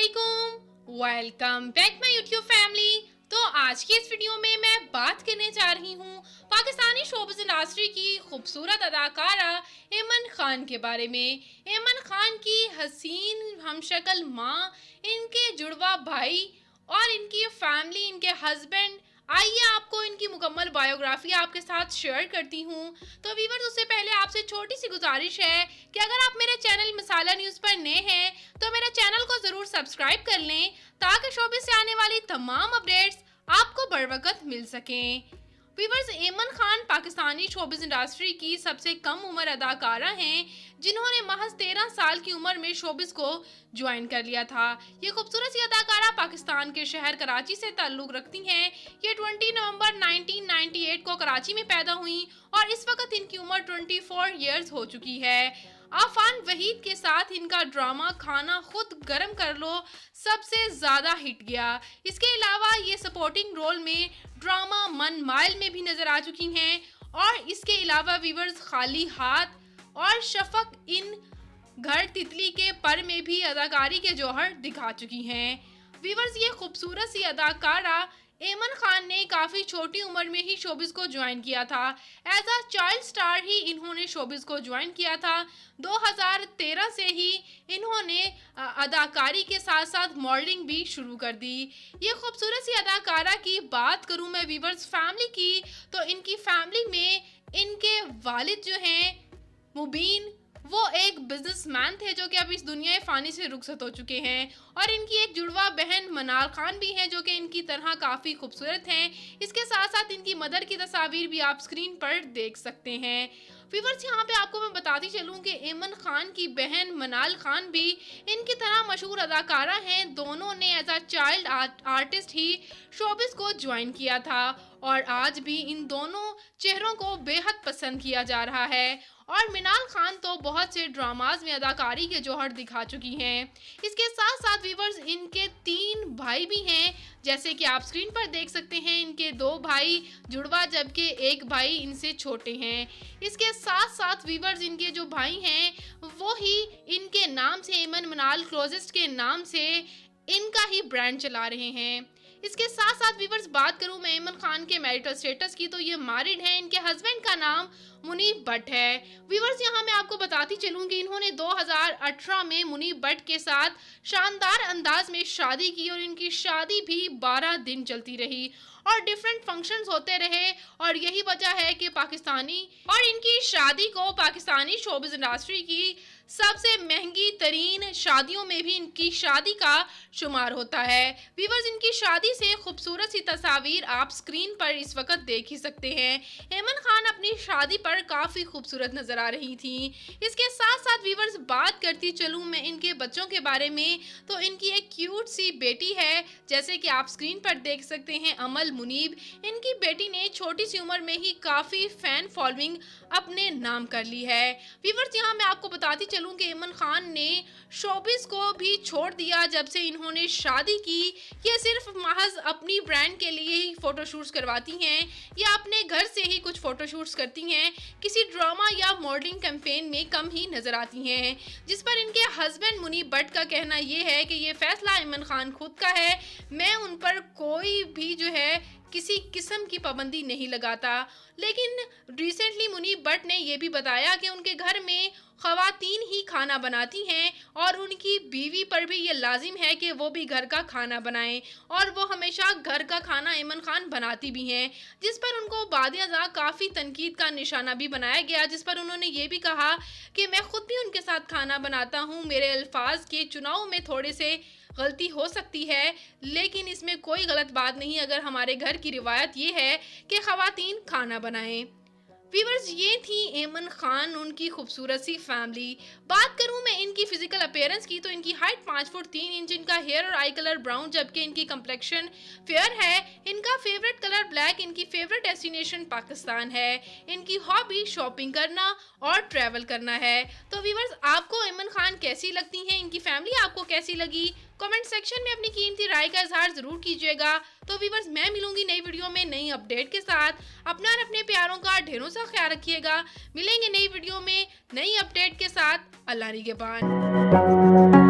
अस्सलामुअलैकुम, welcome back my YouTube family. तो आज की इस वीडियो में मैं बात करने जा रही हूँ पाकिस्तानी शोबिज़ इंडस्ट्री की खूबसूरत अदाकारा ऐमन खान के बारे में। ऐमन खान की हसीन हमशक्ल माँ, इनके जुड़वा भाई और इनकी फैमिली, इनके हस्बैंड। आइए आपको इनकी मुकम्मल बायोग्राफी आपके साथ शेयर करती हूँ। तो व्यूअर्स, उससे पहले आपसे छोटी सी गुजारिश है कि अगर आप मेरे चैनल मसाला न्यूज़ पर नए हैं तो मेरे चैनल को ज़रूर सब्सक्राइब कर लें ताकि शोबिज़ से आने वाली तमाम अपडेट्स आपको बर वक्त मिल सकें। Viewers, Ayman Khan Pakistani showbiz industry की सबसे कम उम्र अदाकारा हैं जिन्होंने महज 13 साल की उम्र में शोबिज़ को ज्वाइन कर लिया था। ये खूबसूरत सी अदाकारा पाकिस्तान के शहर कराची से ताल्लुक़ रखती हैं। ये 20 नवंबर 1998 को कराची में पैदा हुई और इस वक्त इनकी उम्र 24 ईयर्स हो चुकी है। आफान वहीद के साथ इनका ड्रामा खाना खुद गरम कर लो सबसे ज़्यादा हिट गया। इसके अलावा ये सपोर्टिंग रोल में ड्रामा मन माइल में भी नज़र आ चुकी हैं और इसके अलावा व्यूअर्स खाली हाथ और शफक इन घर तितली के पर में भी अदाकारी के जौहर दिखा चुकी हैं। व्यूअर्स, ये खूबसूरत सी अदाकारा ऐमन खान ने काफ़ी छोटी उम्र में ही शोबिज़ को ज्वाइन किया था। एज अ चाइल्ड स्टार ही इन्होंने शोबिज़ को ज्वाइन किया था। 2013 से ही इन्होंने अदाकारी के साथ साथ मॉडलिंग भी शुरू कर दी। ये खूबसूरत सी अदाकारा की बात करूं मैं व्यूअर्स फैमिली की, तो इनकी फैमिली में इनके वालिद जो हैं मुबीन, वो एक बिजनेसमैन थे जो कि अब इस दुनिया फ़ानी से रुखसत हो चुके हैं और इनकी एक जुड़वा बहन मनाल खान भी हैं जो कि इनकी तरह काफ़ी खूबसूरत हैं। इसके साथ साथ इनकी मदर की तस्वीर भी आप स्क्रीन पर देख सकते हैं। व्यूअर्स, यहाँ पे आपको मैं बताती चलूँ कि ऐमन खान की बहन मनाल खान भी इनकी तरह मशहूर अदाकारा हैं। दोनों ने एज अ चाइल्ड आर्टिस्ट ही शोबिज़ को ज्वाइन किया था और आज भी इन दोनों चेहरों को बेहद पसंद किया जा रहा है। और मिनाल खान तो बहुत से ड्रामाज में अदाकारी के जौहर दिखा चुकी हैं। इसके साथ साथ व्यूअर्स, इनके 3 भाई भी हैं जैसे कि आप स्क्रीन पर देख सकते हैं। इनके 2 भाई जुड़वा जबकि एक भाई इनसे छोटे हैं। इसके साथ साथ व्यूअर्स, इनके जो भाई हैं वो ही इनके नाम से ऐमन मनाल क्लोजेस्ट के नाम से इनका ही ब्रांड चला रहे हैं। इसके साथ साथ व्यूअर्स, बात करूं मैं ऐमन खान के मैरिटल स्टेटस की, तो ये मैरिड हैं। इनके हस्बैंड का नाम मुनीब भट्ट है। व्यूअर्स, यहाँ मैं आपको बताती चलूँ कि इन्होंने 2018 में मुनीब भट्ट के साथ शानदार अंदाज में शादी की और इनकी शादी भी 12 दिन चलती रही और डिफरेंट फंक्शंस होते रहे और यही वजह है कि पाकिस्तानी और इनकी शादी को पाकिस्तानी शोबिज़ इंडस्ट्री की सबसे महंगी तरीन शादियों में भी इनकी शादी का शुमार होता है। व्यूअर्स, इनकी शादी से खूबसूरत सी तस्वीर आप स्क्रीन पर इस वक्त देख ही सकते हैं। ऐमन खान अपनी शादी पर काफ़ी खूबसूरत नज़र आ रही थी। इसके साथ साथ व्यूअर्स, बात करती चलूँ मैं इनके बच्चों के बारे में, तो इनकी एक क्यूट सी बेटी है जैसे कि आप स्क्रीन पर देख सकते हैं, अमल मुनीब। इनकी बेटी ने छोटी सी उम्र में ही काफ़ी फ़ैन फॉलोइंग अपने नाम कर ली है। व्यूअर्स, यहाँ मैं आपको बताती चलूँ कि ऐमन खान ने शोबिज़ को भी छोड़ दिया जब से इन्होंने शादी की। ये सिर्फ महज अपनी ब्रांड के लिए ही फ़ोटोशूट्स करवाती हैं या अपने घर से ही कुछ फ़ोटोशूट्स करती हैं। किसी ड्रामा या मॉडलिंग कैंपेन में कम ही नज़र आती हैं, जिस पर इनके हस्बैंड मुनीब भट्ट का कहना ये है कि ये फ़ैसला ऐमन खान खुद का है, मैं उन पर कोई भी जो है किसी किस्म की पाबंदी नहीं लगाता। लेकिन रिसेंटली मुनीब भट्ट ने यह भी बताया कि उनके घर में ख़वातीन ही खाना बनाती हैं और उनकी बीवी पर भी ये लाजिम है कि वो भी घर का खाना बनाएं और वो हमेशा घर का खाना ऐमन खान बनाती भी हैं, जिस पर उनको बादियाज़ा काफ़ी तनकीद का निशाना भी बनाया गया, जिस पर उन्होंने ये भी कहा कि मैं ख़ुद भी उनके साथ खाना बनाता हूँ, मेरे अल्फाज के चुनाव में थोड़े से गलती हो सकती है लेकिन इसमें कोई गलत बात नहीं अगर हमारे घर की रिवायत ये है कि ख़वातीन खाना बनाएं। व्यूअर्स, ये थी ऐमन खान, उनकी खूबसूरत सी फैमिली। बात करूं मैं इनकी फिजिकल अपीयरेंस की, तो इनकी हाइट 5 फुट 3 इंच, इनका हेयर और आई कलर ब्राउन जबकि इनकी कम्प्लेक्शन फेयर है। इनका फेवरेट कलर ब्लैक, इनकी फेवरेट डेस्टिनेशन पाकिस्तान है। इनकी हॉबी शॉपिंग करना और ट्रैवल करना है। तो व्यूअर्स, आपको ऐमन खान कैसी लगती हैं, इनकी फैमिली आपको कैसी लगी, कमेंट सेक्शन में अपनी कीमती राय का इजहार ज़रूर कीजिएगा। तो व्यूअर्स, मैं मिलूंगी नई वीडियो में नई अपडेट के साथ। अपना और अपने प्यारों का ढेरों सा ख्याल रखिएगा। मिलेंगे नई वीडियो में नई अपडेट के साथ। अल्लाह निगहबान।